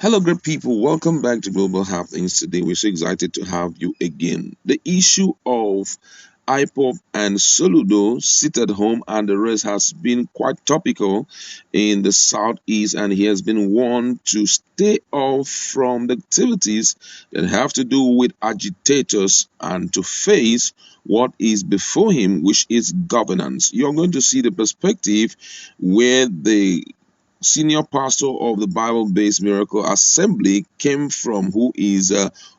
Hello, great people. Welcome back to Global Happenings. Today, we're so excited to have you again. The issue of IPOP and Soludo sit at home and the rest has been quite topical in the southeast, and he has been warned to stay off from the activities that have to do with agitators and to face what is before him, which is governance. You're going to see the perspective where the senior pastor of the Bible-based Miracle Assembly came from, who is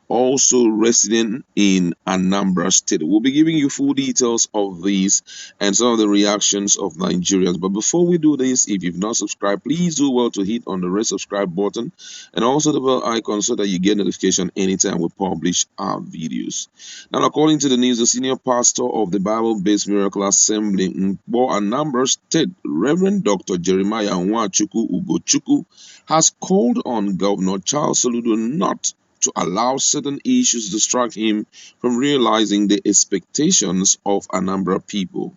also resident in Anambra State. We'll be giving you full details of these and some of the reactions of Nigerians. But before we do this, if you've not subscribed, please do well to hit on the red subscribe button and also the bell icon so that you get notification anytime we publish our videos. Now, according to the news, the senior pastor of the Bible-based Miracle Assembly in Anambra State, Reverend Dr. Jeremiah Nwachukwu Ugochukwu, has called on Governor Charles Soludo not to allow certain issues to distract him from realizing the expectations of Anambra people.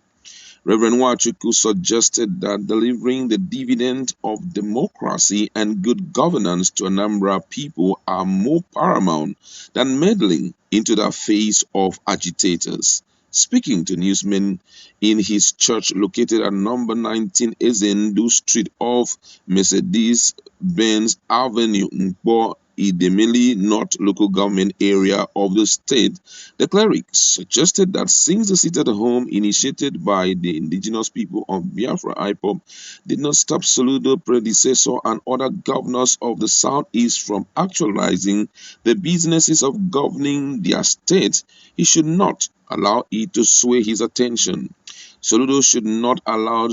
Reverend Nwachukwu suggested that delivering the dividend of democracy and good governance to Anambra people are more paramount than meddling into the affairs of agitators. Speaking to newsmen in his church located at number 19 Ezendu Street off Mercedes-Benz Avenue, Nkpo, Idemili North local government area of the state, the cleric suggested that since the sit-at-home initiated by the indigenous people of Biafra IPOP did not stop Soludo predecessor and other governors of the southeast from actualizing the businesses of governing their state, he should not allow it to sway his attention. Soludo should not allow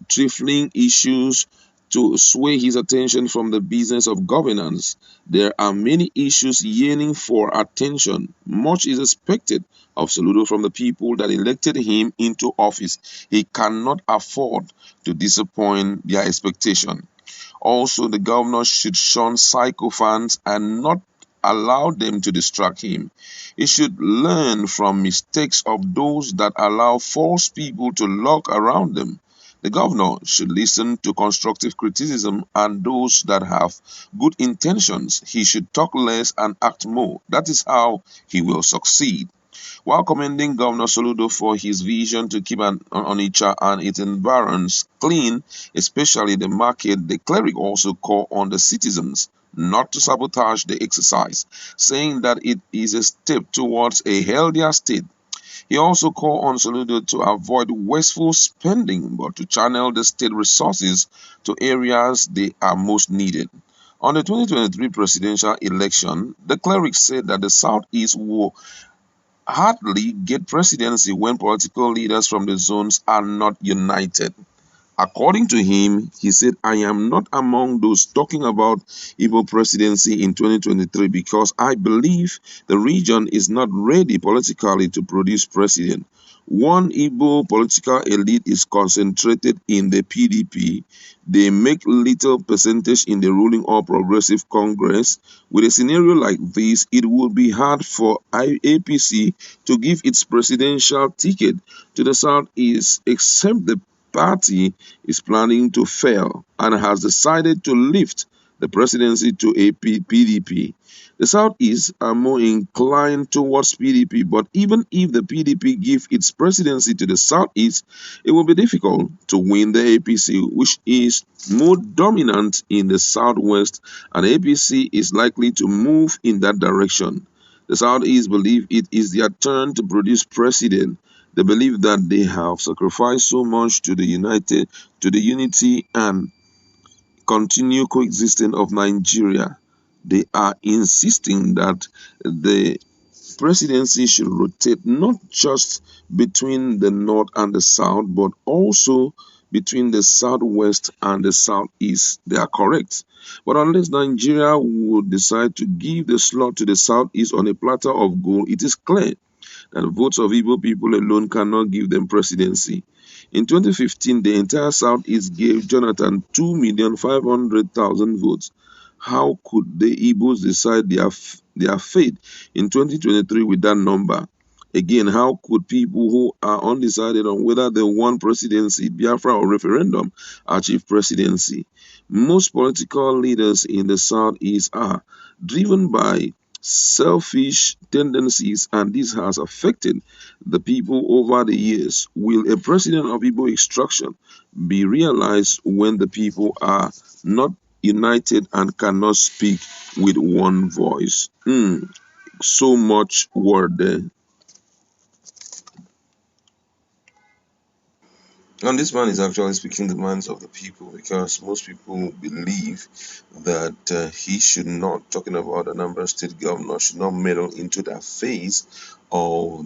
trifling issues to sway his attention from the business of governance. There are many issues yearning for attention. Much is expected of Soludo from the people that elected him into office. He cannot afford to disappoint their expectation. Also, the governor should shun sycophants and not allow them to distract him. He should learn from mistakes of those that allow false people to lurk around them. The governor should listen to constructive criticism and those that have good intentions. He should talk less and act more. That is how he will succeed. While commending Governor Soludo for his vision to keep Onitsha and its environs clean, especially the market, the cleric also called on the citizens not to sabotage the exercise, saying that it is a step towards a healthier state. He also called on Soludo to avoid wasteful spending but to channel the state resources to areas they are most needed. On the 2023 presidential election, the cleric said that the Southeast will hardly get presidency when political leaders from the zones are not united. According to him, he said, I am not among those talking about Igbo Presidency in 2023 because I believe the region is not ready politically to produce president. One Igbo political elite is concentrated in the PDP. They make little percentage in the ruling All Progressive Congress. With a scenario like this, it would be hard for APC to give its presidential ticket to the Southeast, except the party is planning to fail and has decided to lift the presidency to a PDP. The Southeast are more inclined towards PDP, but even if the PDP give its presidency to the Southeast, it will be difficult to win the APC, which is more dominant in the Southwest, and APC is likely to move in that direction. The Southeast believe it is their turn to produce president. They believe that they have sacrificed so much to the unity and continue coexistence of Nigeria. They are insisting that the presidency should rotate not just between the north and the south, but also between the southwest and the southeast. They are correct. But unless Nigeria would decide to give the slot to the southeast on a platter of gold, it is clear that the votes of Igbo people alone cannot give them presidency. In 2015, the entire Southeast gave Jonathan 2,500,000 votes. How could the Igbos decide their fate in 2023 with that number? Again, how could people who are undecided on whether they want presidency, Biafra or referendum, achieve presidency? Most political leaders in the Southeast are driven by selfish tendencies, and this has affected the people over the years. Will a president of Igbo extraction be realized when the people are not united and cannot speak with one voice? So much word there. And this man is actually speaking the minds of the people, because most people believe that he should not, talking about the number state governor, should not meddle into the phase of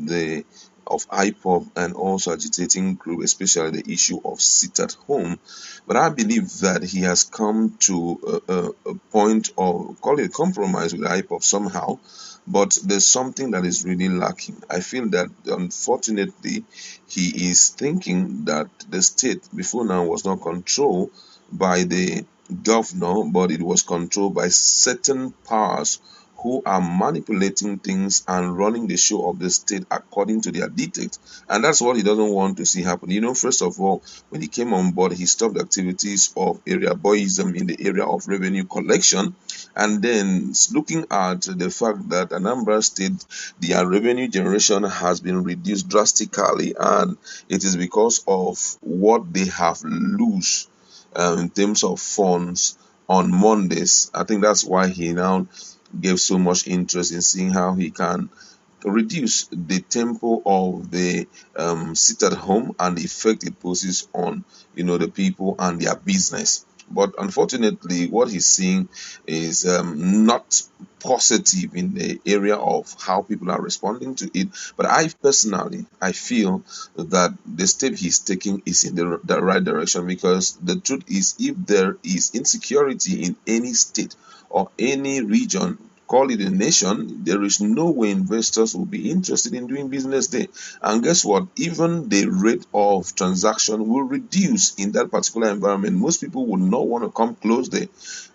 IPOP and also agitating group, especially the issue of sit at home. But I believe that he has come to a point of, call it a compromise with IPOP somehow, but there's something that is really lacking. I feel that unfortunately he is thinking that the state before now was not controlled by the governor, but it was controlled by certain powers who are manipulating things and running the show of the state according to their dictates. And that's what he doesn't want to see happen. First of all, when he came on board, he stopped activities of area boyism in the area of revenue collection. And then looking at the fact that Anambra State, their revenue generation has been reduced drastically, and it is because of what they have lose in terms of funds on Mondays. I think that's why he now gave so much interest in seeing how he can reduce the tempo of the sit at home and the effect it poses on the people and their business. But unfortunately, what he's seeing is not positive in the area of how people are responding to it. But I feel that the step he's taking is in the right direction, because the truth is, if there is insecurity in any state or any region, call it a nation, there is no way investors will be interested in doing business there. And guess what? Even the rate of transaction will reduce in that particular environment. Most people would not want to come close there.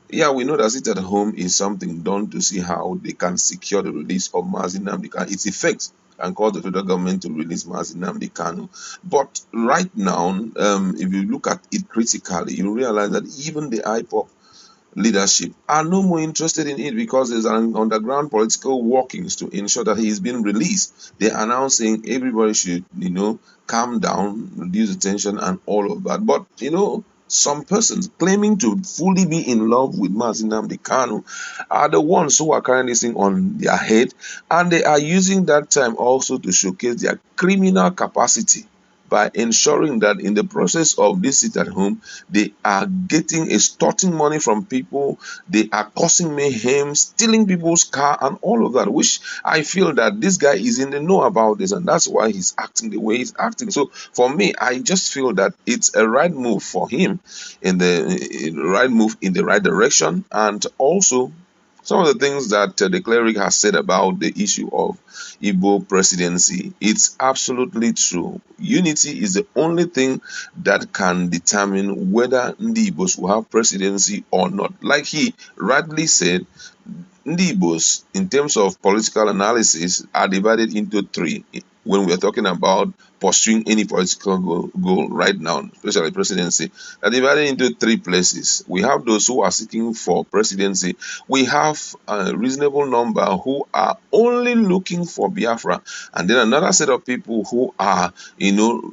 Yeah, we know that sit at home is something done to see how they can secure the release of Mazi Nnamdi Kanu, its effects, and call the federal government to release Mazi Nnamdi Kanu. But right now, if you look at it critically, you realize that even the IPOP leadership are no more interested in it, because there's an underground political workings to ensure that he is being released. They are now saying everybody should, calm down, reduce the tension, and all of that. But some persons claiming to fully be in love with Mazi Nnamdi Kanu are the ones who are carrying this thing on their head, and they are using that time also to showcase their criminal capacity by ensuring that in the process of this sit at home, they are extorting money from people, they are causing mayhem, stealing people's car, and all of that, which I feel that this guy is in the know about this, and that's why he's acting the way he's acting. So for me, I just feel that it's a right move for him, right move in the right direction. And also some of the things that the cleric has said about the issue of Igbo presidency, it's absolutely true. Unity is the only thing that can determine whether Ndi Igbos will have presidency or not. Like he rightly said, Ndi Igbos, in terms of political analysis, are divided into three when we are talking about pursuing any political goal right now, especially presidency. They are divided into three places. We have those who are seeking for presidency. We have a reasonable number who are only looking for Biafra. And then another set of people who are,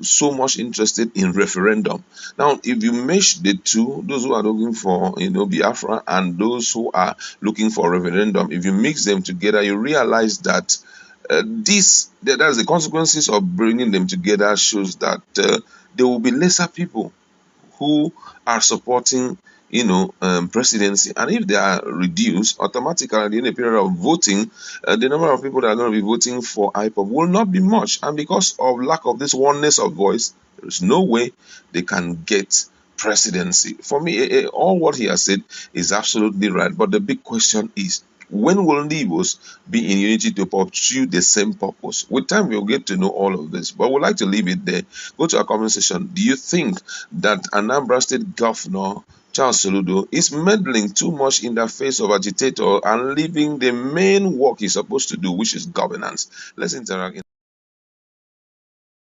so much interested in referendum. Now, if you mesh the two, those who are looking for, Biafra, and those who are looking for referendum, if you mix them together, you realize that that's the consequences of bringing them together, shows that there will be lesser people who are supporting presidency, and if they are reduced automatically in a period of voting, the number of people that are going to be voting for IPOP will not be much. And because of lack of this oneness of voice, there is no way they can get presidency. For me, all what he has said is absolutely right, but the big question is, when will Igbos be in unity to pursue the same purpose? With time, we'll get to know all of this, but we'd like to leave it there. Go to our comment section. Do you think that Anambra State Governor Charles Soludo is meddling too much in the face of agitator and leaving the main work he's supposed to do, which is governance? Let's interact.